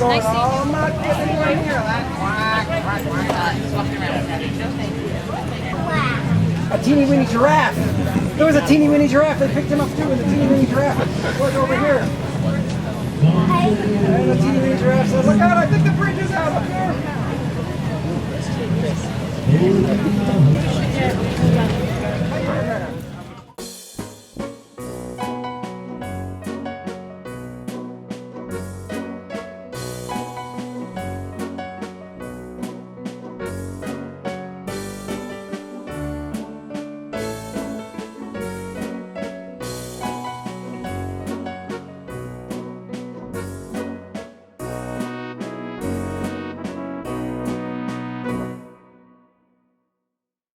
going, oh, I'm not getting anywhere near that. A teeny weeny giraffe. There was a teeny weeny giraffe. They picked him up too, and the teeny weeny giraffe was over here. And the teeny weeny giraffe said, look out, I think the bridge is out up there.